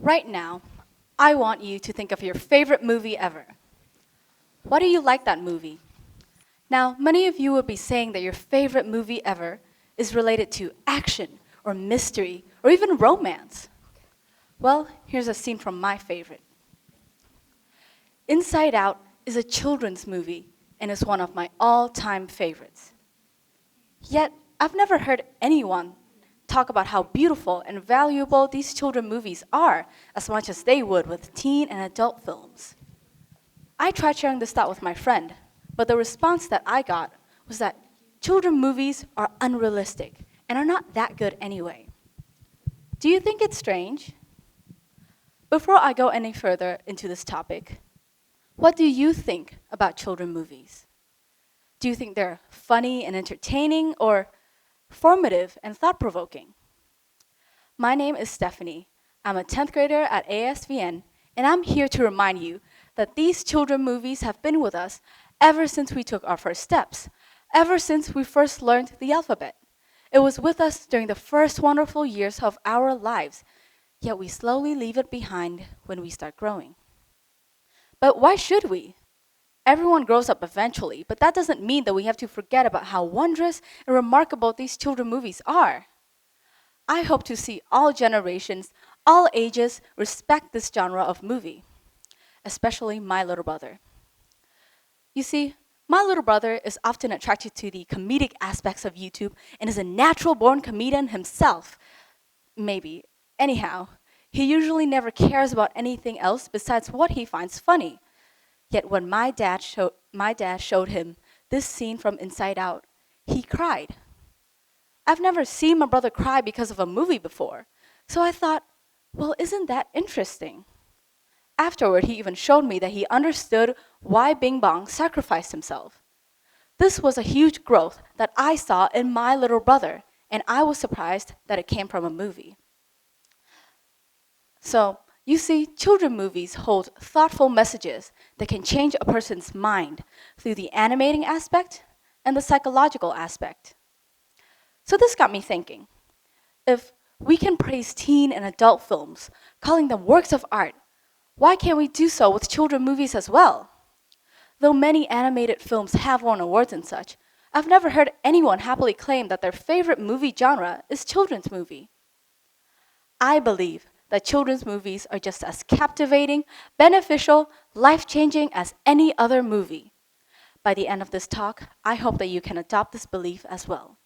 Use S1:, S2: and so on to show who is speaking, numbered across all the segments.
S1: Right now, I want you to think of your favorite movie ever. Why do you like that movie? Now, many of you would be saying that your favorite movie ever is related to action or mystery or even romance. Well, here's a scene from my favorite. Inside Out is a children's movie and is one of my all-time favorites. Yet, I've never heard anyone talk about how beautiful and valuable these children movies are as much as they would with teen and adult films. I tried sharing this thought with my friend, but the response that I got was that children movies are unrealistic and are not that good anyway. Do you think it's strange? Before I go any further into this topic, what do you think about children movies? Do you think they're funny and entertaining or formative and thought-provoking? My name is Stephanie. I'm a 10th grader at AISVN, and I'm here to remind you that these children movies have been with us ever since we took our first steps, ever since we first learned the alphabet. It was with us during the first wonderful years of our lives, yet we slowly leave it behind when we start growing. But why should we? Everyone grows up eventually, but that doesn't mean that we have to forget about how wondrous and remarkable these children movies are. I hope to see all generations, all ages respect this genre of movie, especially my little brother. You see, my little brother is often attracted to the comedic aspects of YouTube and is a natural-born comedian himself. Maybe. Anyhow, he usually never cares about anything else besides what he finds funny. Yet when my dad showed him this scene from Inside Out, he cried. I've never seen my brother cry because of a movie before, so I thought, well, isn't that interesting? Afterward, he even showed me that he understood why Bing Bong sacrificed himself. This was a huge growth that I saw in my little brother, and I was surprised that it came from a movie. So, you see, children movies hold thoughtful messages that can change a person's mind through the animating aspect and the psychological aspect. So this got me thinking, if we can praise teen and adult films, calling them works of art, why can't we do so with children movies as well? Though many animated films have won awards and such, I've never heard anyone happily claim that their favorite movie genre is children's movie. I believe that children's movies are just as captivating, beneficial, life-changing as any other movie. By the end of this talk, I hope that you can adopt this belief as well.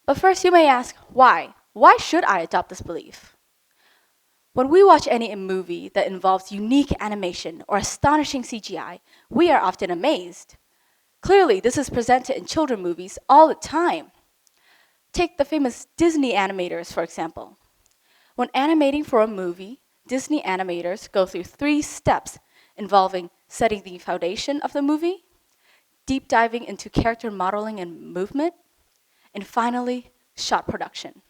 S1: But first you may ask, why? Why should I adopt this belief? When we watch any movie that involves unique animation or astonishing CGI, we are often amazed. Clearly, this is presented in children movies all the time. Take the famous Disney animators, for example. When animating for a movie, Disney animators go through 3 steps involving setting the foundation of the movie, deep diving into character modeling and movement, and finally, shot production.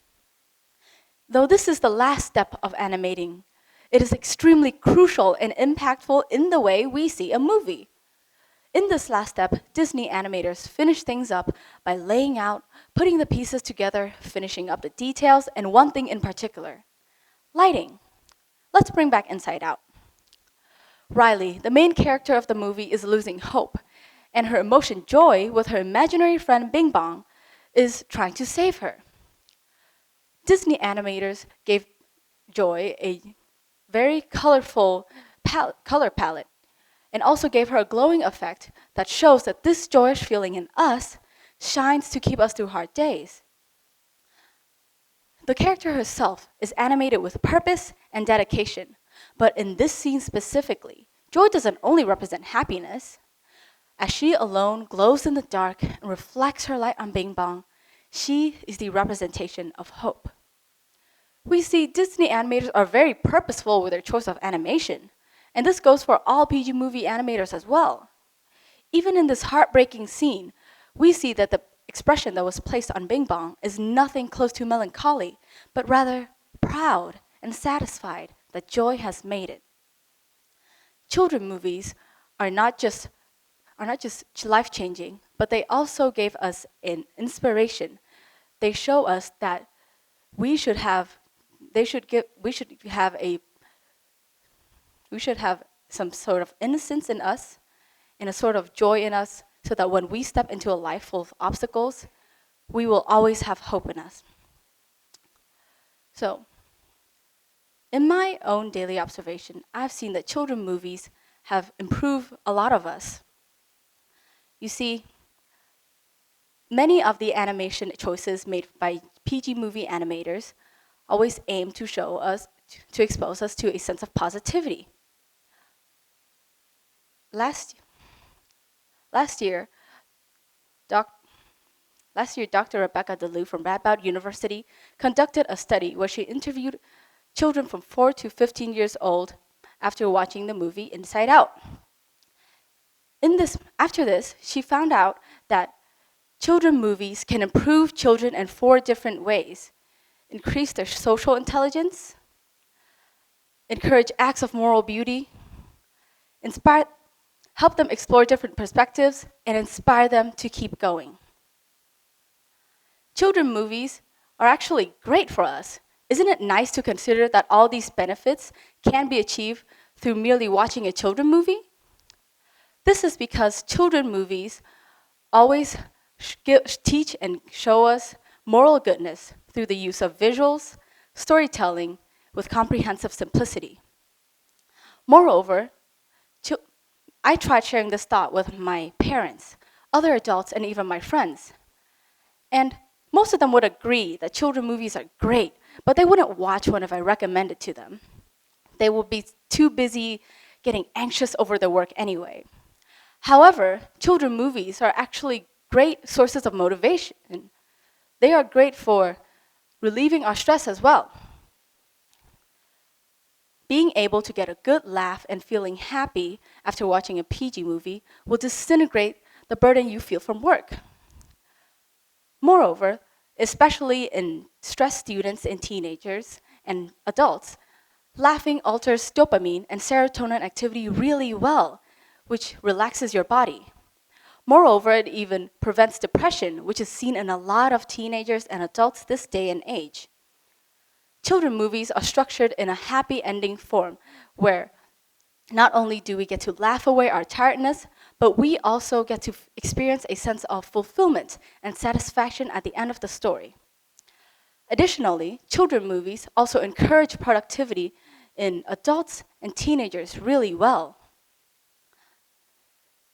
S1: Though this is the last step of animating, it is extremely crucial and impactful in the way we see a movie. In this last step, Disney animators finish things up by laying out, putting the pieces together, finishing up the details, and one thing in particular, lighting. Let's bring back Inside Out. Riley, the main character of the movie, is losing hope, and her emotion Joy with her imaginary friend Bing Bong is trying to save her. Disney animators gave Joy a very colorful color palette and also gave her a glowing effect that shows that this joyous feeling in us shines to keep us through hard days. The character herself is animated with purpose and dedication, but in this scene specifically, Joy doesn't only represent happiness. As she alone glows in the dark and reflects her light on Bing Bong, she is the representation of hope. We see Disney animators are very purposeful with their choice of animation, and this goes for all PG movie animators as well. Even in this heartbreaking scene, we see that the expression that was placed on Bing Bong is nothing close to melancholy, but rather proud and satisfied that Joy has made it. Children movies are not just life-changing, but they also gave us an inspiration. They show us that we should have some sort of innocence in us and a sort of joy in us so that when we step into a life full of obstacles, we will always have hope in us. So, in my own daily observation, I've seen that children movies have improved a lot of us. You see, many of the animation choices made by PG movie animators always aim to to expose us to a sense of positivity. Last year, Dr. Rebecca DeLu from Radboud University conducted a study where she interviewed children from 4 to 15 years old after watching the movie Inside Out. After this, she found out that children movies can improve children in 4 different ways: increase their social intelligence, encourage acts of moral beauty, help them explore different perspectives, and inspire them to keep going. Children movies are actually great for us. Isn't it nice to consider that all these benefits can be achieved through merely watching a children movie? This is because children movies always teach and show us moral goodness through the use of visuals, storytelling with comprehensive simplicity. Moreover, I tried sharing this thought with my parents, other adults, and even my friends. And most of them would agree that children movies are great, but they wouldn't watch one if I recommended to them. They would be too busy getting anxious over their work anyway. However, children movies are actually great sources of motivation. They are great for relieving our stress as well. Being able to get a good laugh and feeling happy after watching a PG movie will disintegrate the burden you feel from work. Moreover, especially in stressed students and teenagers and adults, laughing alters dopamine and serotonin activity really well, which relaxes your body. Moreover, it even prevents depression, which is seen in a lot of teenagers and adults this day and age. Children movies are structured in a happy ending form, where not only do we get to laugh away our tiredness, but we also get to experience a sense of fulfillment and satisfaction at the end of the story. Additionally, children movies also encourage productivity in adults and teenagers really well.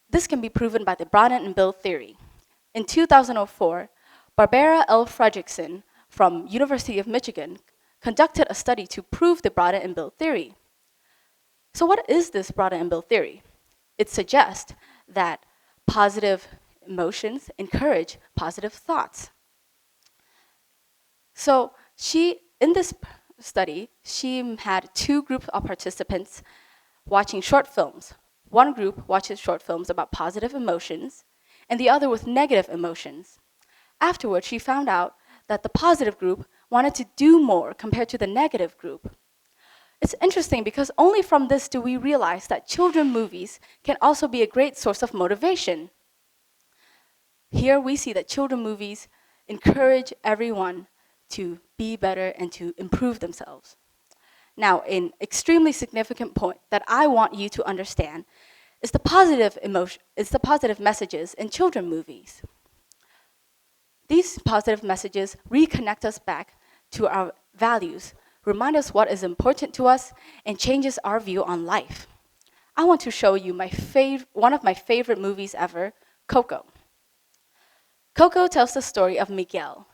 S1: This can be proven by the broaden and build theory. In 2004, Barbara L. Fredrickson from University of Michigan conducted a study to prove the broaden and build theory. So what is this broaden and build theory? It suggests that positive emotions encourage positive thoughts. So in this study, she had 2 groups of participants watching short films. One group watches short films about positive emotions, and the other with negative emotions. Afterwards, she found out that the positive group wanted to do more compared to the negative group. It's interesting because only from this do we realize that children movies can also be a great source of motivation. Here we see that children movies encourage everyone to be better and to improve themselves. Now, an extremely significant point that I want you to understand is the positive messages in children movies. These positive messages reconnect us back to our values, remind us what is important to us, and changes our view on life. I want to show you one of my favorite movies ever, Coco. Coco tells the story of Miguel,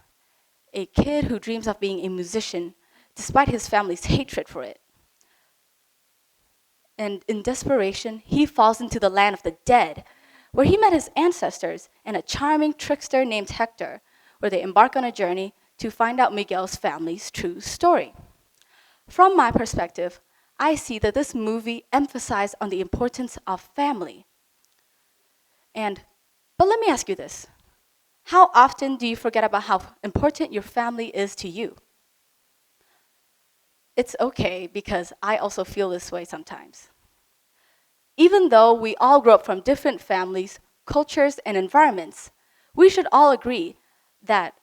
S1: a kid who dreams of being a musician despite his family's hatred for it. And in desperation, he falls into the land of the dead, where he met his ancestors and a charming trickster named Hector, where they embark on a journey to find out Miguel's family's true story. From my perspective, I see that this movie emphasized on the importance of family. But let me ask you this. How often do you forget about how important your family is to you? It's okay, because I also feel this way sometimes. Even though we all grow up from different families, cultures, and environments, we should all agree that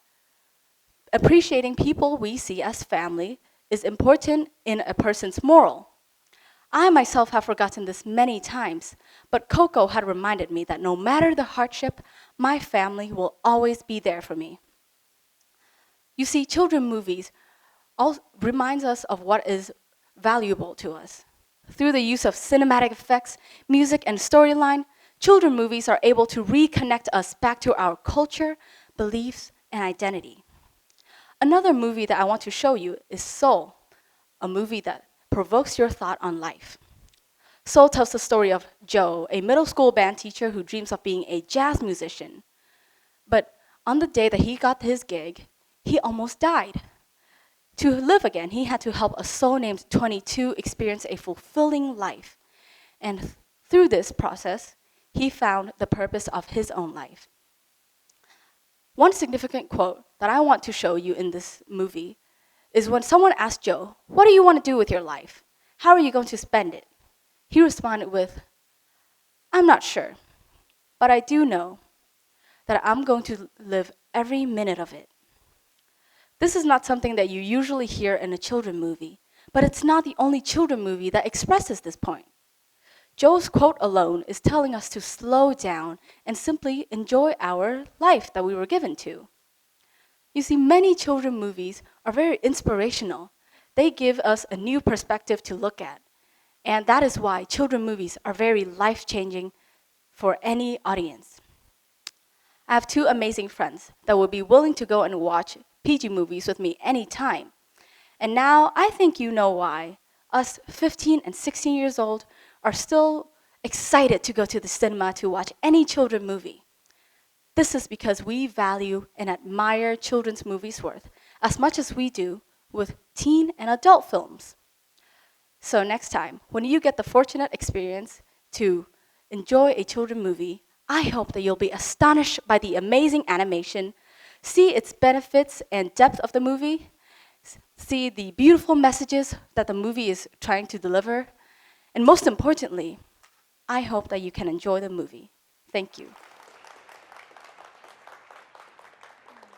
S1: appreciating people we see as family is important in a person's moral. I myself have forgotten this many times, but Coco had reminded me that no matter the hardship, my family will always be there for me. You see, children movies reminds us of what is valuable to us. Through the use of cinematic effects, music, and storyline, children movies are able to reconnect us back to our culture, beliefs, and identity. Another movie that I want to show you is Soul, a movie that provokes your thought on life. Soul tells the story of Joe, a middle school band teacher who dreams of being a jazz musician. But on the day that he got his gig, he almost died. To live again, he had to help a soul named 22 experience a fulfilling life. And through this process, he found the purpose of his own life. One significant quote that I want to show you in this movie is when someone asked Joe, "What do you want to do with your life? How are you going to spend it?" He responded with, "I'm not sure, but I do know that I'm going to live every minute of it." This is not something that you usually hear in a children's movie, but it's not the only children's movie that expresses this point. Joe's quote alone is telling us to slow down and simply enjoy our life that we were given to. You see, many children's movies are very inspirational. They give us a new perspective to look at. And that is why children's movies are very life-changing for any audience. I have two amazing friends that will be willing to go and watch PG movies with me anytime. And now I think you know why us 15 and 16 years old are still excited to go to the cinema to watch any children's movie. This is because we value and admire children's movies worth as much as we do with teen and adult films. So next time, when you get the fortunate experience to enjoy a children's movie, I hope that you'll be astonished by the amazing animation, see its benefits and depth of the movie, see the beautiful messages that the movie is trying to deliver, and most importantly, I hope that you can enjoy the movie. Thank you.